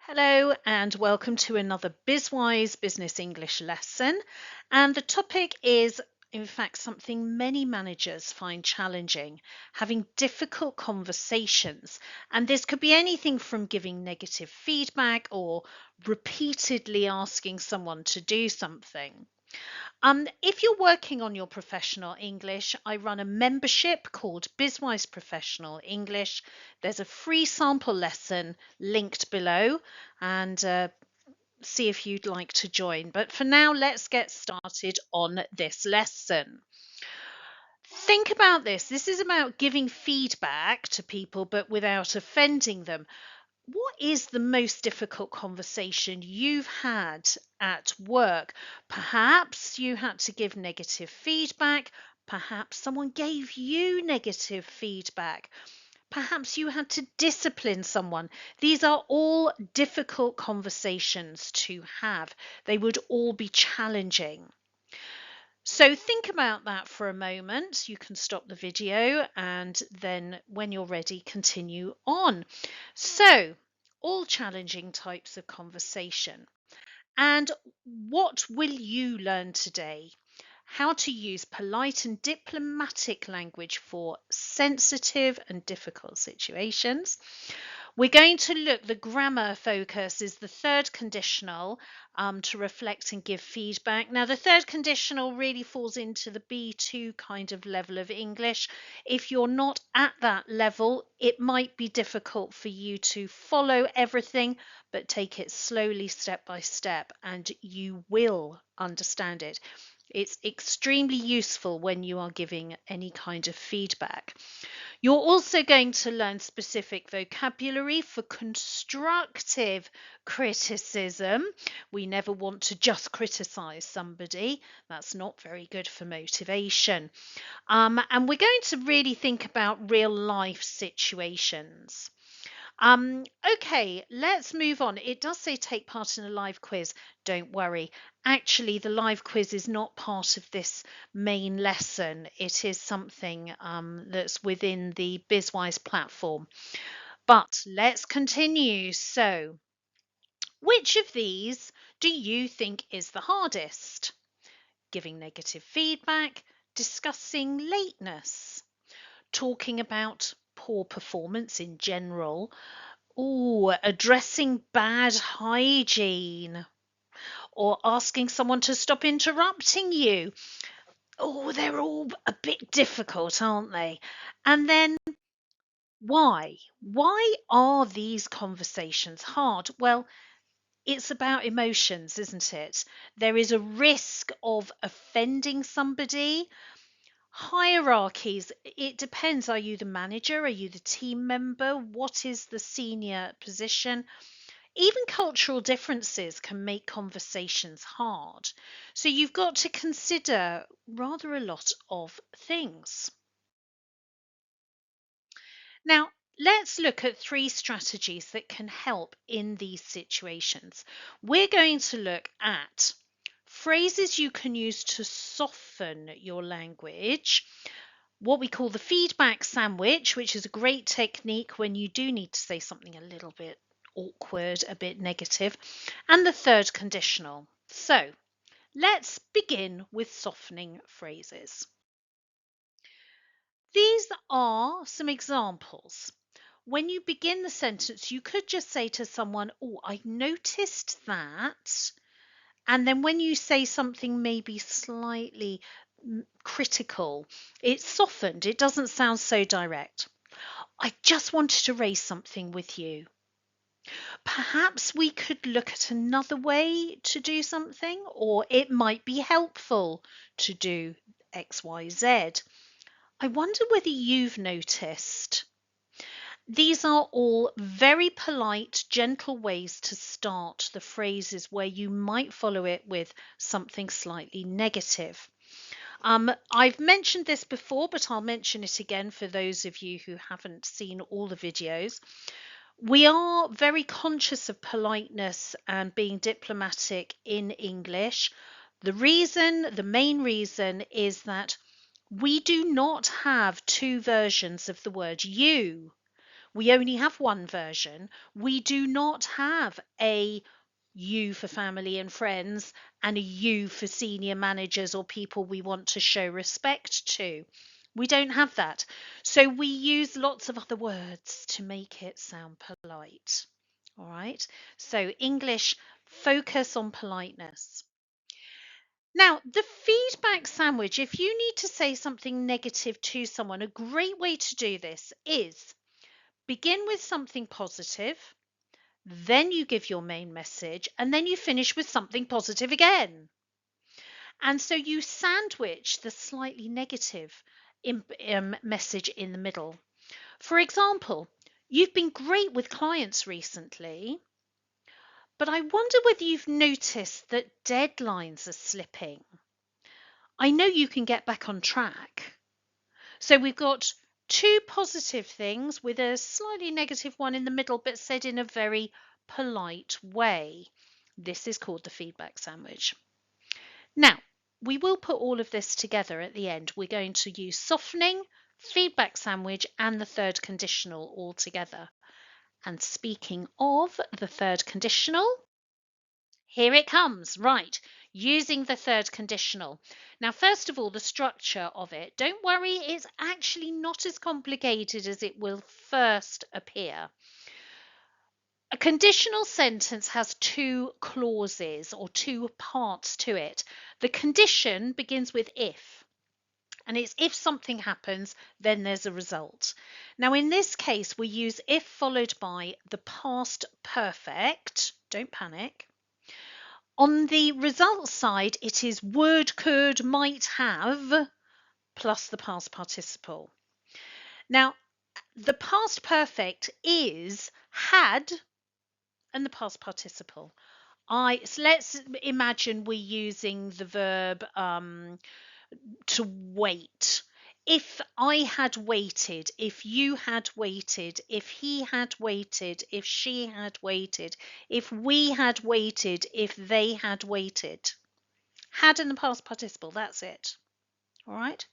Hello and welcome to another BizWise Business English lesson. And the topic is, in fact, something many managers find challenging, having difficult conversations. And this could be anything from giving negative feedback or repeatedly asking someone to do something. If you're working on your professional English, I run a membership called BizWise Professional English. There's a free sample lesson linked below, and see if you'd like to join. But for now, let's get started on this lesson. Think about this. This is about giving feedback to people, but without offending them. What is the most difficult conversation you've had at work? Perhaps you had to give negative feedback. Perhaps someone gave you negative feedback. Perhaps you had to discipline someone. These are all difficult conversations to have. They would all be challenging. So think about that for a moment. You can stop the video and then when you're ready, continue on. So, all challenging types of conversation. And what will you learn today? How to use polite and diplomatic language for sensitive and difficult situations. We're going to look, the grammar focus is the third conditional to reflect and give feedback. Now, the third conditional really falls into the B2 kind of level of English. If you're not at that level, it might be difficult for you to follow everything, but take it slowly, step by step, and you will understand it. It's extremely useful when you are giving any kind of feedback. You're also going to learn specific vocabulary for constructive criticism. We never want to just criticize somebody. That's not very good for motivation. And we're going to really think about real life situations. Okay, let's move on. It does say take part in a live quiz. Don't worry. Actually, the live quiz is not part of this main lesson. It is something that's within the BizWise platform. But let's continue. So, which of these do you think is the hardest? Giving negative feedback, discussing lateness, talking about poor performance in general, addressing bad hygiene or asking someone to stop interrupting you. They're all a bit difficult, aren't they? And then why? Why are these conversations hard? Well, it's about emotions, isn't it? There is a risk of offending somebody. Hierarchies, it depends. Are you the manager? Are you the team member? What is the senior position? Even cultural differences can make conversations hard. So you've got to consider rather a lot of things. Now, let's look at 3 strategies that can help in these situations. We're going to look at phrases you can use to soften your language, what we call the feedback sandwich, which is a great technique when you do need to say something a little bit awkward, a bit negative, and the third conditional. So let's begin with softening phrases. These are some examples. When you begin the sentence, you could just say to someone, "Oh, I noticed that." And then when you say something maybe slightly critical, it's softened. It doesn't sound so direct. "I just wanted to raise something with you. Perhaps we could look at another way to do something, or it might be helpful to do XYZ. I wonder whether you've noticed." These are all very polite, gentle ways to start the phrases where you might follow it with something slightly negative. I've mentioned this before, but I'll mention it again for those of you who haven't seen all the videos. We are very conscious of politeness and being diplomatic in English. The main reason is that we do not have 2 versions of the word you. We only have one version. We do not have a U for family and friends and a U for senior managers or people we want to show respect to. We don't have that. So we use lots of other words to make it sound polite. All right. So English, focus on politeness. Now, the feedback sandwich, if you need to say something negative to someone, a great way to do this is begin with something positive, then you give your main message, and then you finish with something positive again. And so you sandwich the slightly negative message in the middle. For example, you've been great with clients recently, but I wonder whether you've noticed that deadlines are slipping. I know you can get back on track. So we've got two positive things with a slightly negative one in the middle, but said in a very polite way. This is called the feedback sandwich. Now, we will put all of this together at the end. We're going to use softening, feedback sandwich, and the third conditional all together. And speaking of the third conditional, here it comes, right, using the third conditional. Now, first of all, the structure of it. Don't worry, it's actually not as complicated as it will first appear. A conditional sentence has two clauses or two parts to it. The condition begins with if, and it's if something happens, then there's a result. Now, in this case, we use if followed by the past perfect. Don't panic. On the result side, it is would, could, might have, plus the past participle. Now, the past perfect is had and the past participle. So let's imagine we're using the verb to wait. If I had waited, if you had waited, if he had waited, if she had waited, if we had waited, if they had waited. Had in the past participle, that's it. All right.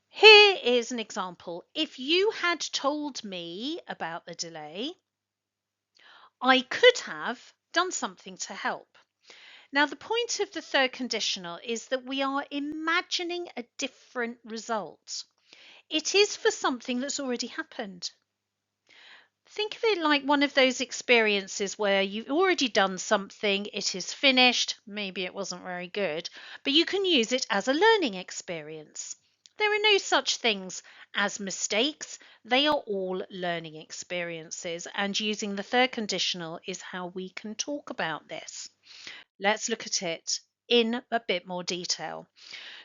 Here is an example. If you had told me about the delay, I could have done something to help. Now, the point of the third conditional is that we are imagining a different result. It is for something that's already happened. Think of it like one of those experiences where you've already done something, it is finished, maybe it wasn't very good, but you can use it as a learning experience. There are no such things as mistakes, they are all learning experiences, and using the third conditional is how we can talk about this. Let's look at it in a bit more detail.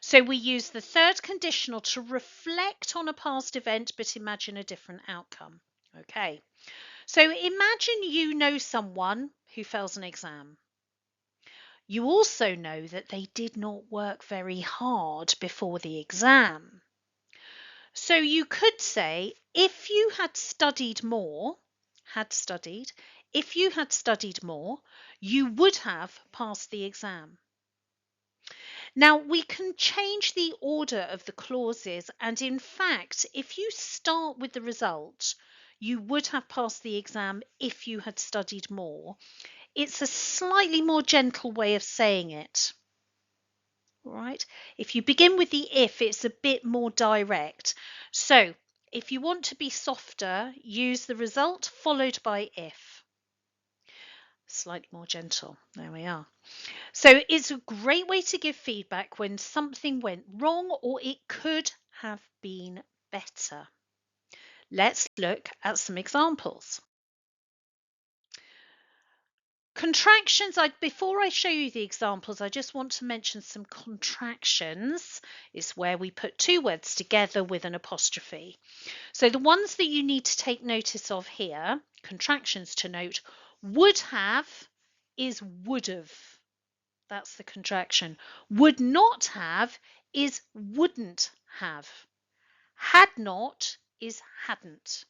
So we use the third conditional to reflect on a past event but imagine a different outcome. Okay, so imagine you know someone who fails an exam. You also know that they did not work very hard before the exam. So you could say, if you had studied more, if you had studied more, you would have passed the exam. Now, we can change the order of the clauses, and in fact, if you start with the result, you would have passed the exam if you had studied more. It's a slightly more gentle way of saying it. Right? If you begin with the if, it's a bit more direct. So, if you want to be softer, use the result followed by if. Slightly more gentle. There we are. So it's a great way to give feedback when something went wrong or it could have been better. Let's look at some examples. Contractions, before I show you the examples, I just want to mention some contractions. It's where we put two words together with an apostrophe. So the ones that you need to take notice of here, contractions to note, would have is would have. That's the contraction. Would not have is wouldn't have. Had not is hadn't.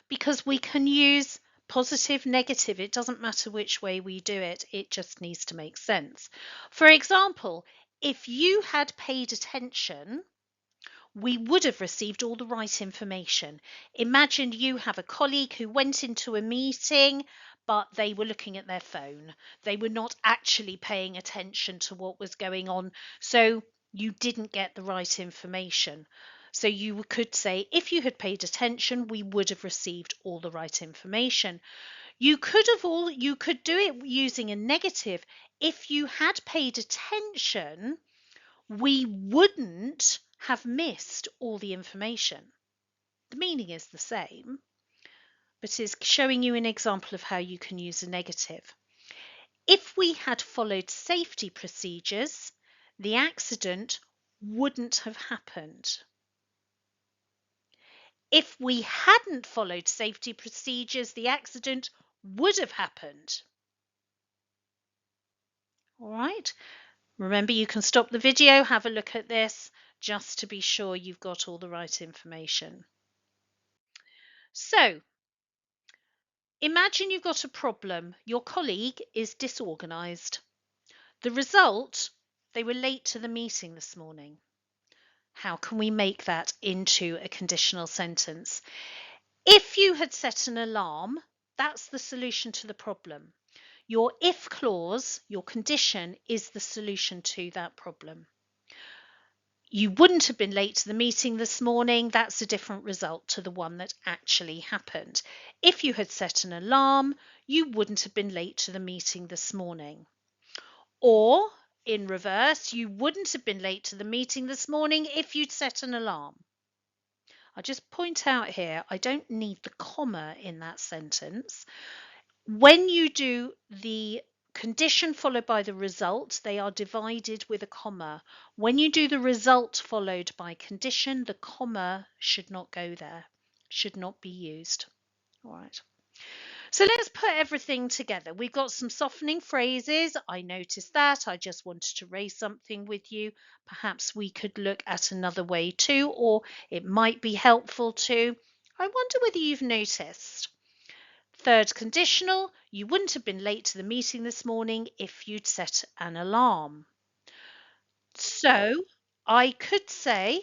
Because we can use positive, negative. It doesn't matter which way we do it. It just needs to make sense. For example, if you had paid attention, we would have received all the right information. Imagine you have a colleague who went into a meeting, but they were looking at their phone. They were not actually paying attention to what was going on. So you didn't get the right information. So you could say, if you had paid attention, we would have received all the right information. You could do it using a negative. If you had paid attention, we wouldn't have missed all the information. The meaning is the same, but is showing you an example of how you can use a negative. If we had followed safety procedures, the accident wouldn't have happened. If we hadn't followed safety procedures, the accident would have happened. All right. Remember, you can stop the video, have a look at this, just to be sure you've got all the right information. So, imagine you've got a problem. Your colleague is disorganized. The result, they were late to the meeting this morning. How can we make that into a conditional sentence? If you had set an alarm, that's the solution to the problem. Your if clause, your condition, is the solution to that problem. You wouldn't have been late to the meeting this morning. That's a different result to the one that actually happened. If you had set an alarm, you wouldn't have been late to the meeting this morning. Or, in reverse, you wouldn't have been late to the meeting this morning if you'd set an alarm. I'll just point out here, I don't need the comma in that sentence. When you do the condition followed by the result, they are divided with a comma. When you do the result followed by condition, the comma should not go there, should not be used. All right. So let's put everything together. We've got some softening phrases. I noticed that. I just wanted to raise something with you. Perhaps we could look at another way too, or it might be helpful too. I wonder whether you've noticed. Third conditional, you wouldn't have been late to the meeting this morning if you'd set an alarm. So I could say,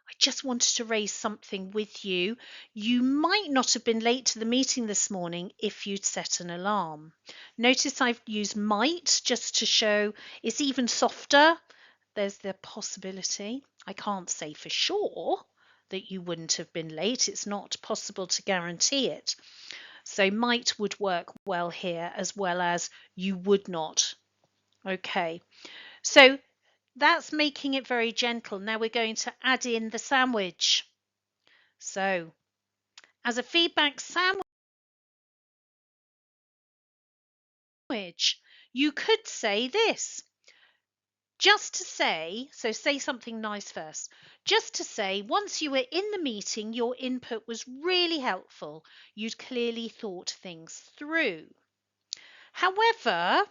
I just wanted to raise something with you. You might not have been late to the meeting this morning if you'd set an alarm. Notice I've used might just to show it's even softer. There's the possibility. I can't say for sure that you wouldn't have been late. It's not possible to guarantee it. So might would work well here, as well as you would not. Okay, so that's making it very gentle. Now we're going to add in the sandwich. So as a feedback sandwich, you could say this. Just to say, so say something nice first. Just to say, once you were in the meeting, your input was really helpful. You'd clearly thought things through. However,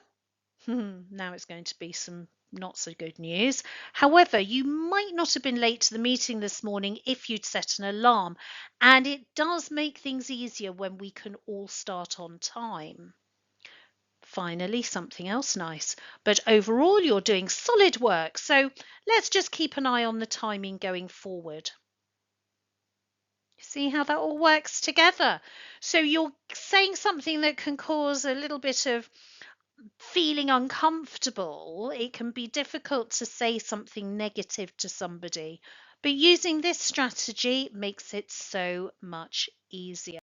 now it's going to be some not so good news. However, you might not have been late to the meeting this morning if you'd set an alarm, and it does make things easier when we can all start on time. Finally, something else nice. But overall, you're doing solid work, so let's just keep an eye on the timing going forward. See how that all works together? So you're saying something that can cause a little bit of feeling uncomfortable. It can be difficult to say something negative to somebody, but using this strategy makes it so much easier.